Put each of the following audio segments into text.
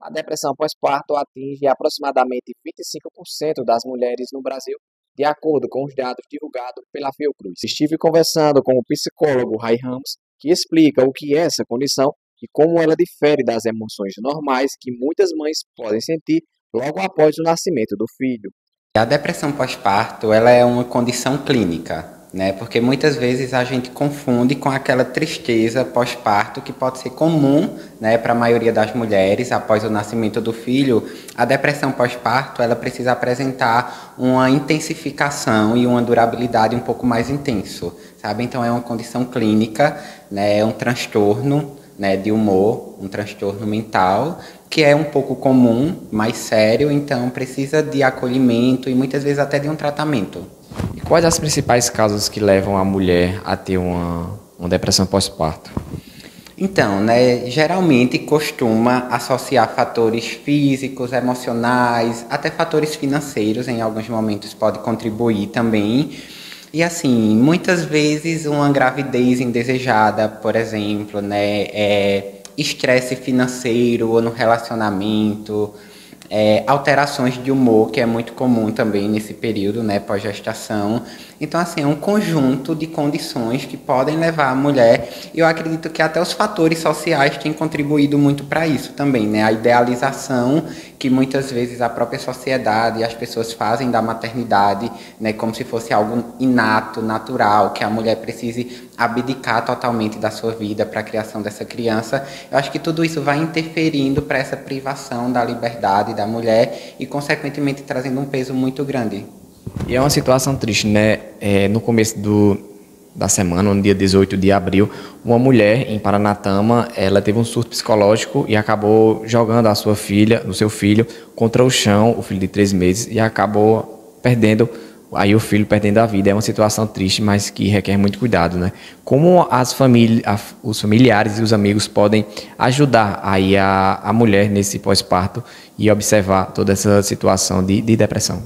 A depressão pós-parto atinge aproximadamente 25% das mulheres no Brasil, de acordo com os dados divulgados pela Fiocruz. Estive conversando com o psicólogo Ray Ramos, que explica o que é essa condição e como ela difere das emoções normais que muitas mães podem sentir logo após o nascimento do filho. A depressão pós-parto, ela é uma condição clínica, né? Porque muitas vezes a gente confunde com aquela tristeza pós-parto que pode ser comum, né, para a maioria das mulheres após o nascimento do filho. A depressão pós-parto, ela precisa apresentar uma intensificação e uma durabilidade um pouco mais intenso, sabe? Então é uma condição clínica, né? É um transtorno, né, de humor, um transtorno mental, que é um pouco comum, mais sério, então precisa de acolhimento e muitas vezes até de um tratamento. E quais as principais causas que levam a mulher a ter uma depressão pós-parto? Então, né, geralmente costuma associar fatores físicos, emocionais, até fatores financeiros, em alguns momentos pode contribuir também. E assim, muitas vezes uma gravidez indesejada, por exemplo, né, estresse financeiro ou no relacionamento, alterações de humor, que é muito comum também nesse período, né, pós-gestação. Então, assim, é um conjunto de condições que podem levar a mulher, e eu acredito que até os fatores sociais têm contribuído muito para isso também, né? A idealização que muitas vezes a própria sociedade e as pessoas fazem da maternidade, né, como se fosse algo inato, natural, que a mulher precise abdicar totalmente da sua vida para a criação dessa criança. Eu acho que tudo isso vai interferindo para essa privação da liberdade da mulher e, consequentemente, trazendo um peso muito grande. E é uma situação triste, né? No começo da semana, no dia 18 de abril, uma mulher em Paranatama, ela teve um surto psicológico e acabou jogando o seu filho contra o chão, o filho de 3 meses, e acabou perdendo, aí o filho perdendo a vida. É uma situação triste, mas que requer muito cuidado, né? Como os familiares e os amigos podem ajudar aí a mulher nesse pós-parto e observar toda essa situação de depressão?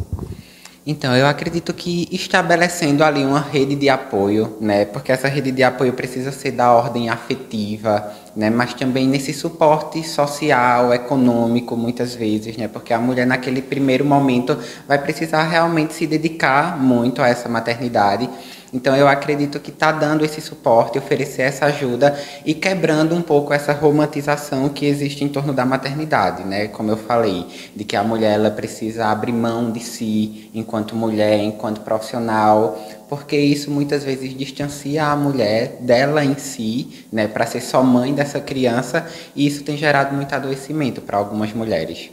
Então, eu acredito que estabelecendo ali uma rede de apoio, né, porque essa rede de apoio precisa ser da ordem afetiva, né, mas também nesse suporte social, econômico, muitas vezes, né, porque a mulher naquele primeiro momento vai precisar realmente se dedicar muito a essa maternidade. Então, eu acredito que está dando esse suporte, oferecer essa ajuda e quebrando um pouco essa romantização que existe em torno da maternidade, né? Como eu falei, de que a mulher ela precisa abrir mão de si enquanto mulher, enquanto profissional, porque isso muitas vezes distancia a mulher dela em si, né? Para ser só mãe dessa criança, e isso tem gerado muito adoecimento para algumas mulheres.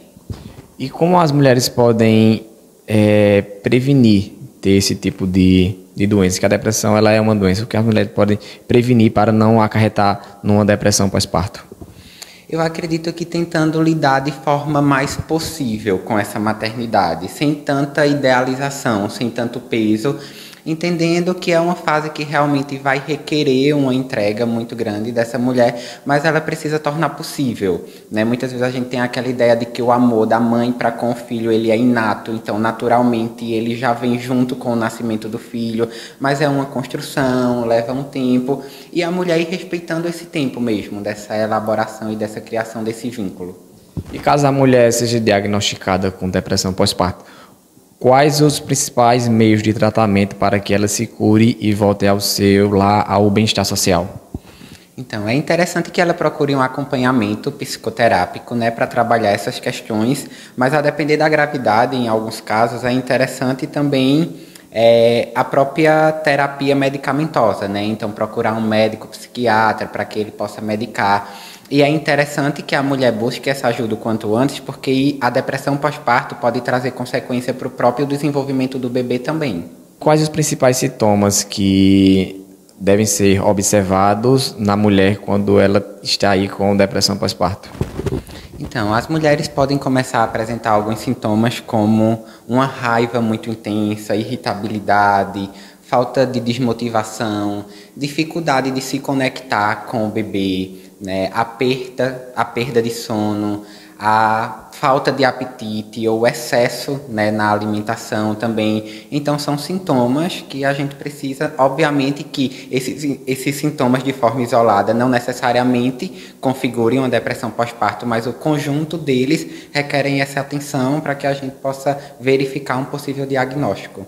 E como as mulheres podem prevenir ter esse tipo de doença? Que a depressão ela é uma doença que as mulheres podem prevenir para não acarretar numa depressão pós-parto? Eu acredito que tentando lidar de forma mais possível com essa maternidade, sem tanta idealização, sem tanto peso, entendendo que é uma fase que realmente vai requerer uma entrega muito grande dessa mulher, mas ela precisa tornar possível, né? Muitas vezes a gente tem aquela ideia de que o amor da mãe para com o filho ele é inato, então naturalmente ele já vem junto com o nascimento do filho, mas é uma construção, leva um tempo, e a mulher ir respeitando esse tempo mesmo, dessa elaboração e dessa criação desse vínculo. E caso a mulher seja diagnosticada com depressão pós-parto, quais os principais meios de tratamento para que ela se cure e volte ao bem-estar social? Então, é interessante que ela procure um acompanhamento psicoterápico, né, para trabalhar essas questões, mas a depender da gravidade, em alguns casos, é interessante também a própria terapia medicamentosa, né? Então, procurar um médico psiquiatra para que ele possa medicar. E é interessante que a mulher busque essa ajuda o quanto antes, porque a depressão pós-parto pode trazer consequência para o próprio desenvolvimento do bebê também. Quais os principais sintomas que devem ser observados na mulher quando ela está aí com depressão pós-parto? Então, as mulheres podem começar a apresentar alguns sintomas como uma raiva muito intensa, irritabilidade, falta de desmotivação, dificuldade de se conectar com o bebê, né? A perda de sono, a falta de apetite ou excesso, né, na alimentação também. Então, são sintomas que a gente precisa, obviamente que esses sintomas de forma isolada não necessariamente configurem uma depressão pós-parto, mas o conjunto deles requerem essa atenção para que a gente possa verificar um possível diagnóstico.